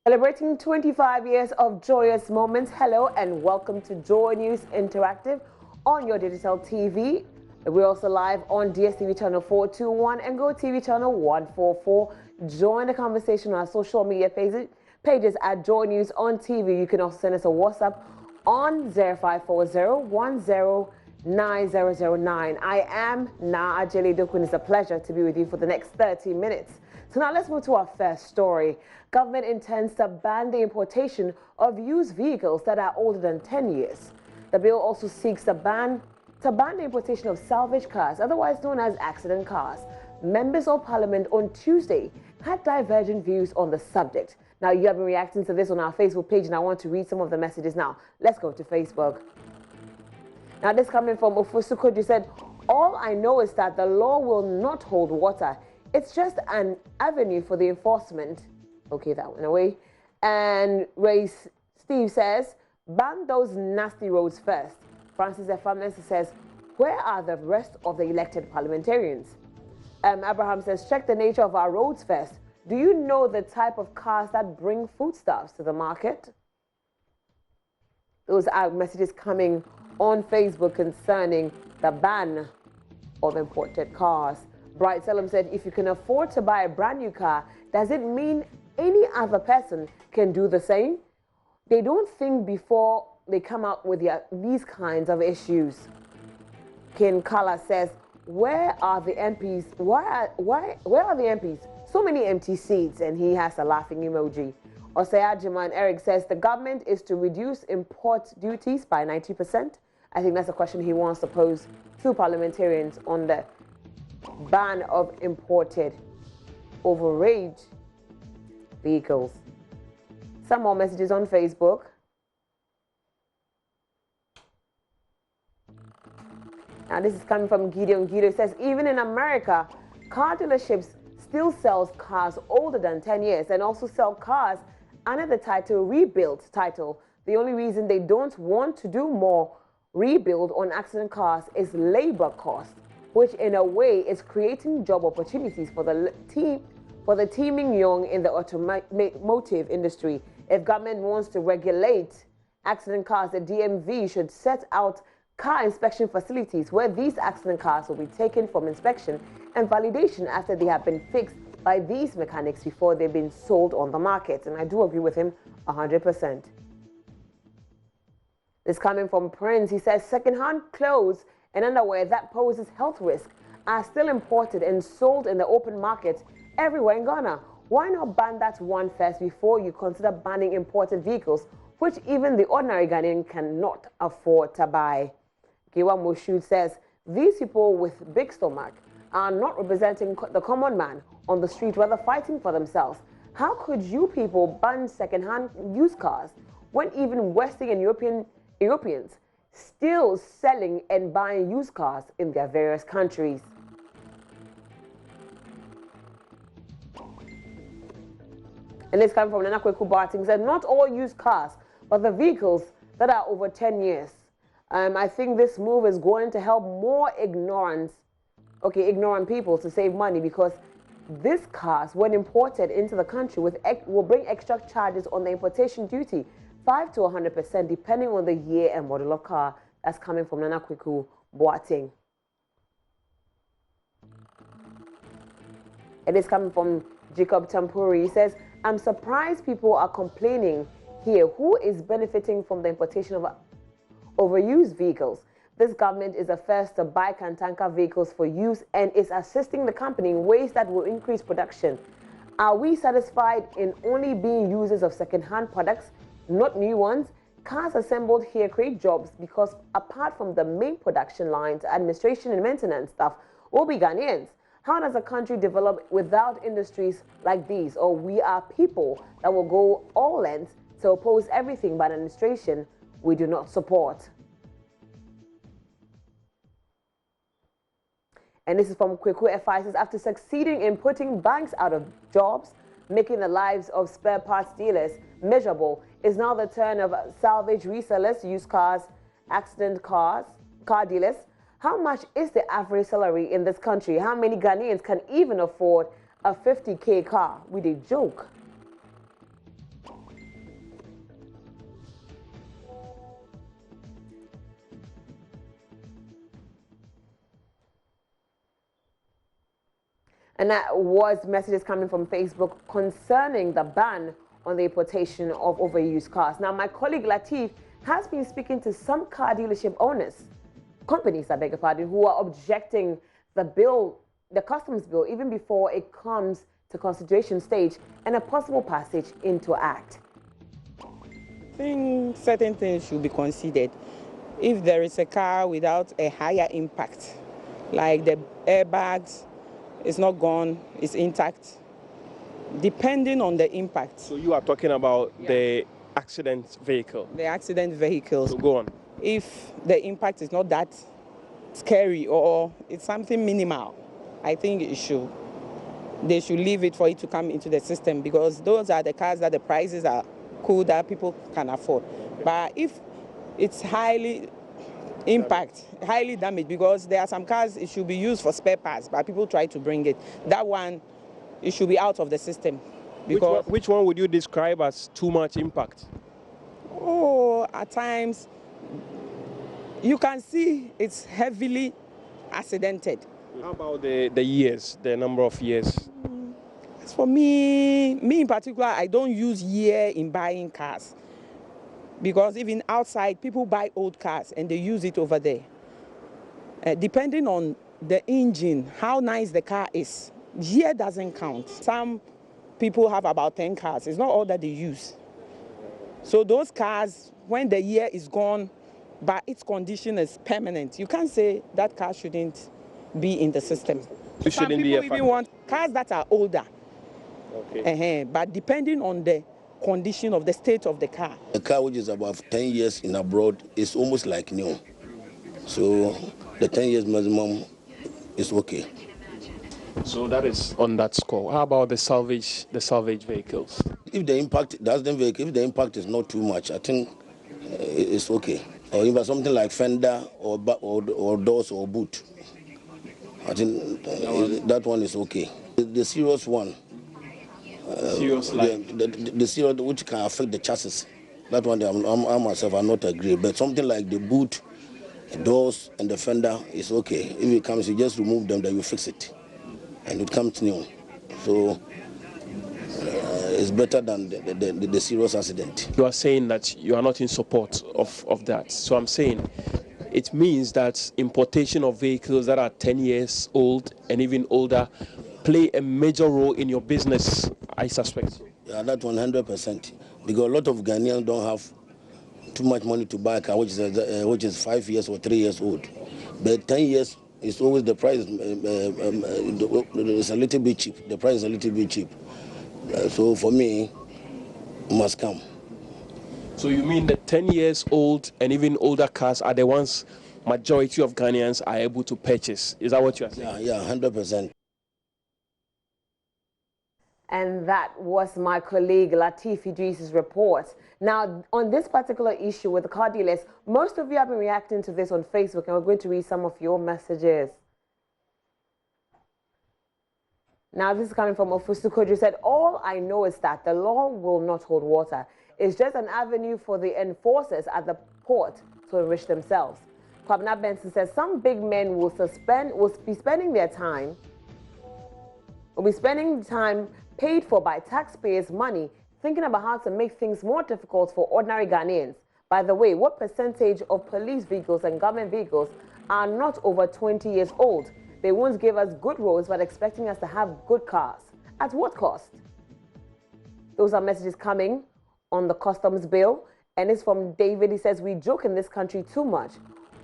Celebrating 25 years of joyous moments. Hello and welcome to Joy News Interactive on your digital TV. We're also live on DSTV channel 421 and GoTV channel 144. Join the conversation on our social media pages at Joy News on TV. You can also send us a WhatsApp on 0540-109009. I am Na Ajeli Dokun. It's a pleasure to be with you for the next 30 minutes. So now let's move to our first story. Government intends to ban the importation of used vehicles that are older than 10 years. The bill also seeks to ban the importation of salvage cars, otherwise known as accident cars. Members of Parliament on Tuesday had divergent views on the subject. Now, you have been reacting to this on our Facebook page, and I want to read some of the messages now. Let's go to Facebook. Now, this coming from Ofusukoju said, "All I know is that the law will not hold water. It's just an avenue for the enforcement." Okay, that went away. And Steve says, "Ban those nasty roads first." Francis Efamnesi says, "Where are the rest of the elected parliamentarians?" Abraham says, "Check the nature of our roads first. Do you know the type of cars that bring foodstuffs to the market?" Those are messages coming on Facebook concerning the ban of imported cars. Bright Selim said, "If you can afford to buy a brand new car, does it mean any other person can do the same? They don't think before they come out with these kinds of issues." Ken Kala says, "Where are the MPs? Where are the MPs? So many empty seats," and he has a laughing emoji. Oseajiman Eric says, "The government is to reduce import duties by 90%. I think that's a question he wants to pose to parliamentarians on the ban of imported overage vehicles. Some more messages on Facebook. Now this is coming from Gideon. Gideon says, "Even in America, car dealerships still sells cars older than 10 years and also sell cars under the title rebuild title. The only reason they don't want to do more rebuild on accident cars is labor cost, which in a way is creating job opportunities for the teeming young in the automotive industry. If government wants to regulate accident cars, the DMV should set out car inspection facilities where these accident cars will be taken from inspection and validation after they have been fixed by these mechanics before they've been sold on the market." And I do agree with him 100%. This coming from Prince. He says, "Second-hand clothes and underwear that poses health risk are still imported and sold in the open market everywhere in Ghana. Why not ban that one first before you consider banning imported vehicles, which even the ordinary Ghanaian cannot afford to buy?" Giwa Moshud says, "These people with big stomach are not representing the common man on the street, rather fighting for themselves. How could you people ban second-hand used cars when even Western and Europeans still selling and buying used cars in their various countries?" And this comes from Nana Kweku Barting. He said, "Not all used cars, but the vehicles that are over 10 years. I think this move is going to help more ignorant people to save money because these cars, when imported into the country, will bring extra charges on the importation duty, 5 to 100%, depending on the year and model of car." That's coming from Nana Kweku Boating. It is coming from Jacob Tampuri. He says, "I'm surprised people are complaining here. Who is benefiting from the importation of overused vehicles? This government is the first to buy Kantanka vehicles for use and is assisting the company in ways that will increase production. Are we satisfied in only being users of second-hand products, not new ones? Cars assembled here create jobs because apart from the main production lines, administration and maintenance staff will be Ghanaians. How does a country develop without industries like these? Or we are people that will go all lengths to oppose everything but administration we do not support." And this is from Kweku FI. Says, "After succeeding in putting banks out of jobs, making the lives of spare parts dealers miserable, is now the turn of salvage resellers, used cars, accident cars, car dealers. How much is the average salary in this country? How many Ghanaians can even afford a 50K car?" With a joke. And that was messages coming from Facebook concerning the ban on the importation of overused cars. Now, my colleague Latif has been speaking to some car dealership owners, companies, I beg your pardon, who are objecting the bill, the customs bill, even before it comes to consideration stage and a possible passage into act. I think certain things should be considered. If there is a car without a higher impact, like the airbags, it's not gone, it's intact, depending on the impact. So you are talking about the accident vehicle? The accident vehicles. So go on. If the impact is not that scary or it's something minimal, I think they should leave it for it to come into the system, because those are the cars that the prices are cool, that people can afford. But if it's highly damaged, because there are some cars it should be used for spare parts, but people try to bring it. That one, it should be out of the system. Because which one would you describe as too much impact? Oh, at times you can see it's heavily accidented. How about the years, the number of years? As for me in particular, I don't use year in buying cars, because even outside people buy old cars and they use it over there. Depending on the engine, how nice the car is, year doesn't count. Some people have about 10 cars. It's not all that they use. So those cars, when the year is gone, but its condition is permanent, you can't say that car shouldn't be in the system. Some people even want cars that are older. Okay. But depending on the condition of the state of the car. A car which is about 10 years in abroad is almost like new. So the 10 years maximum is okay. So that is on that score. How about the salvage vehicles? If the impact is not too much, I think it's okay. Or even something like fender or doors or boot, I think that one is okay. The serious one, the serious which can affect the chassis, that one I myself are not agree. But something like the boot, the doors and the fender is okay. If it comes, you just remove them, then you fix it, and it comes new. So it's better than the serious accident. You are saying that you are not in support of that. So I'm saying it means that importation of vehicles that are 10 years old and even older play a major role in your business, I suspect. Yeah, that 100%. Because a lot of Ghanaians don't have too much money to buy a car which is 5 years or 3 years old. But 10 years is always the price is a little bit cheap. The price is a little bit cheap. So for me, must come. So you mean that 10 years old and even older cars are the ones majority of Ghanaians are able to purchase? Is that what you are saying? Yeah, 100%. And that was my colleague Latif Idris's report. Now, on this particular issue with the car dealers, most of you have been reacting to this on Facebook, and we're going to read some of your messages. Now, this is coming from Ofusu Kodri, said, all I know is that the law will not hold water. It's just an avenue for the enforcers at the port to enrich themselves. Kwabena Benson says, some big men will be spending time paid for by taxpayers' money, thinking about how to make things more difficult for ordinary Ghanaians. By the way, what percentage of police vehicles and government vehicles are not over 20 years old? They won't give us good roads, but expecting us to have good cars. At what cost? Those are messages coming on the customs bill, and it's from David. He says, we joke in this country too much.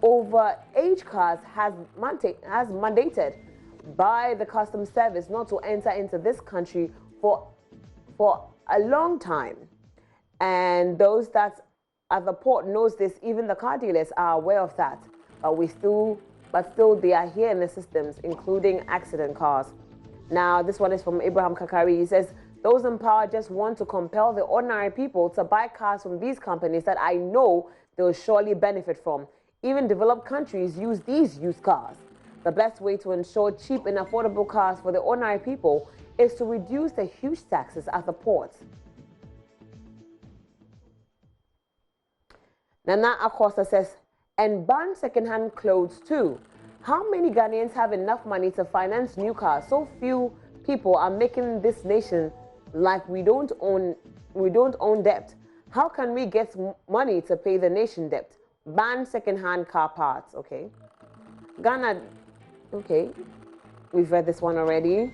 Over-age cars has mandated by the customs service not to enter into this country for a long time. And those that at the port knows this, even the car dealers are aware of that. But still they are here in the systems, including accident cars. Now, this one is from Abraham Kakari. He says, those in power just want to compel the ordinary people to buy cars from these companies that I know they'll surely benefit from. Even developed countries use these used cars. The best way to ensure cheap and affordable cars for the ordinary people is to reduce the huge taxes at the ports. Nana Acosta says, and ban second-hand clothes too. How many Ghanaians have enough money to finance new cars? So few people are making this nation like we don't own debt. How can we get money to pay the nation debt? Ban second-hand car parts. Okay. Ghana. Okay. We've read this one already.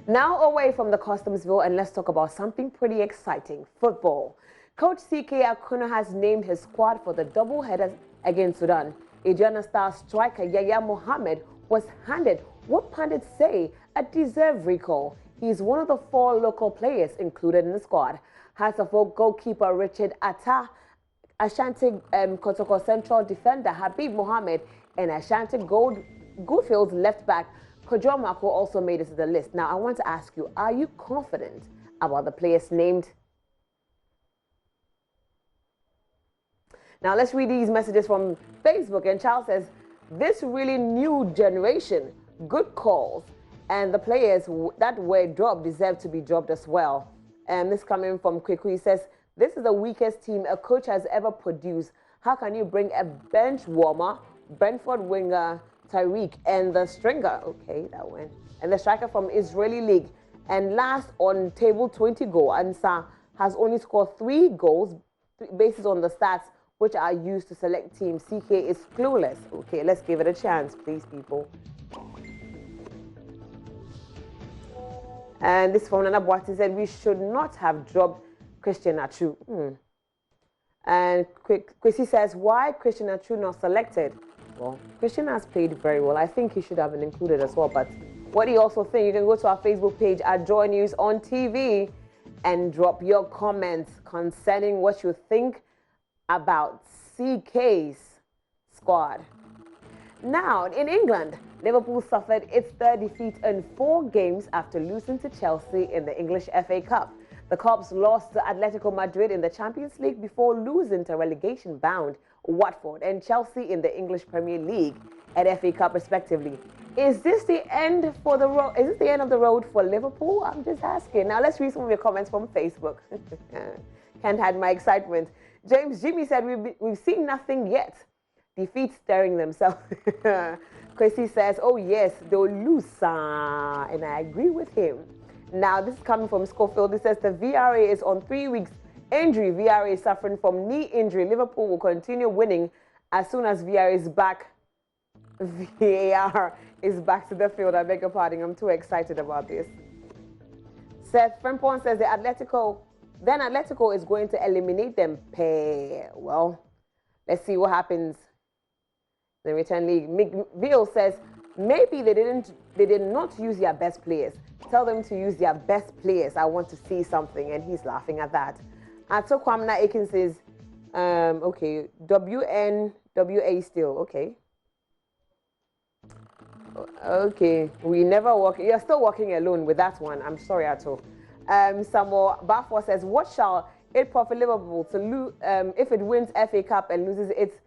Now away from the customs bill, and let's talk about something pretty exciting, football. Coach CK Akuno has named his squad for the double-header against Sudan. Aduana star striker Yaya Mohammed was handed what pundits say a deserved recall. He's one of the 4 local players included in the squad. Hearts of Oak goalkeeper Richard Atta, Ashanti Kotoko Central defender Habib Mohammed, and Ashanti Goldfields left back Kojo Mako also made it to the list. Now, I want to ask you, are you confident about the players named? Now, let's read these messages from Facebook. And Charles says, this really new generation, good calls. And the players that were dropped deserve to be dropped as well. And this coming from Kwiku, he says, this is the weakest team a coach has ever produced. How can you bring a bench warmer, Brentford winger, Tyreek, and the stringer? Okay, that went. And the striker from Israeli League. And last on table 20 goal, Ansah has only scored 3 goals based on the stats which are used to select teams. CK is clueless. Okay, let's give it a chance, please, people. And this from Nana Boati said, we should not have dropped Christian Atsu. And Chrissy says, why Christian Atsu not selected? Well, Christian has played very well. I think he should have been included as well. But what do you also think? You can go to our Facebook page at Joy News on TV and drop your comments concerning what you think about CK's squad. Now, in England, Liverpool suffered its 3rd defeat in 4 games after losing to Chelsea in the English FA Cup. The Cubs lost to Atletico Madrid in the Champions League before losing to relegation-bound Watford and Chelsea in the English Premier League and FA Cup, respectively. Is this the end for the road? Is this the end of the road for Liverpool? I'm just asking. Now let's read some of your comments from Facebook. Can't hide my excitement. James Jimmy said, we've seen nothing yet. Defeat staring themselves. Chrissy says, oh yes, they'll lose. And I agree with him. Now this is coming from Schofield. It says the VRA is on 3 weeks injury. VRA is suffering from knee injury. Liverpool will continue winning as soon as VRA is back. VAR is back to the field. I beg your pardon. I'm too excited about this. Seth Frempon says the Atletico is going to eliminate them. Well, let's see what happens. The return league. Bill says maybe they did not use their best players. Tell them to use their best players. I want to see something, and he's laughing at that. Atokwamna Aiken says, okay, WNWA still, okay. Okay, we never work. You're still working alone with that one. I'm sorry, Ato. Samuel Bafor says, what shall it profit Liverpool to lose if it wins FA Cup and loses its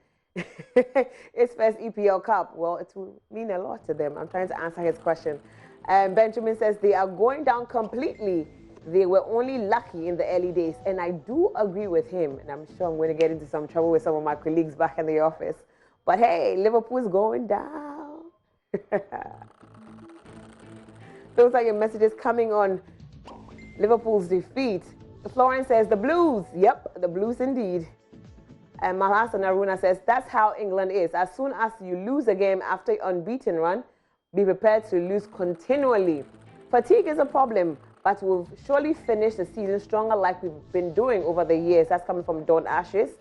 its first EPL Cup? Well, it will mean a lot to them. I'm trying to answer his question. Benjamin says they are going down completely. They were only lucky in the early days, and I do agree with him. And I'm sure I'm going to get into some trouble with some of my colleagues back in the office. But hey, Liverpool's going down. Those are your messages coming on Liverpool's defeat. Florence says the Blues. Yep, the Blues indeed. And Malhassan Aruna says that's how England is. As soon as you lose a game after an unbeaten run, be prepared to lose continually. Fatigue is a problem, but we'll surely finish the season stronger like we've been doing over the years. That's coming from Don Ashes.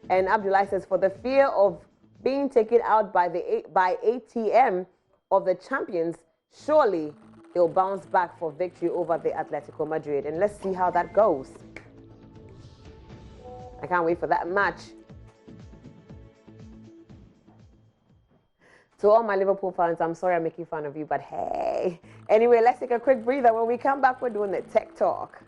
And Abdullah says, for the fear of being taken out by ATM of the champions, surely they'll bounce back for victory over the Atletico Madrid. And let's see how that goes. I can't wait for that match. To all my Liverpool fans, I'm sorry I'm making fun of you, but hey. Anyway, let's take a quick breather. When we come back, we're doing the Tech Talk.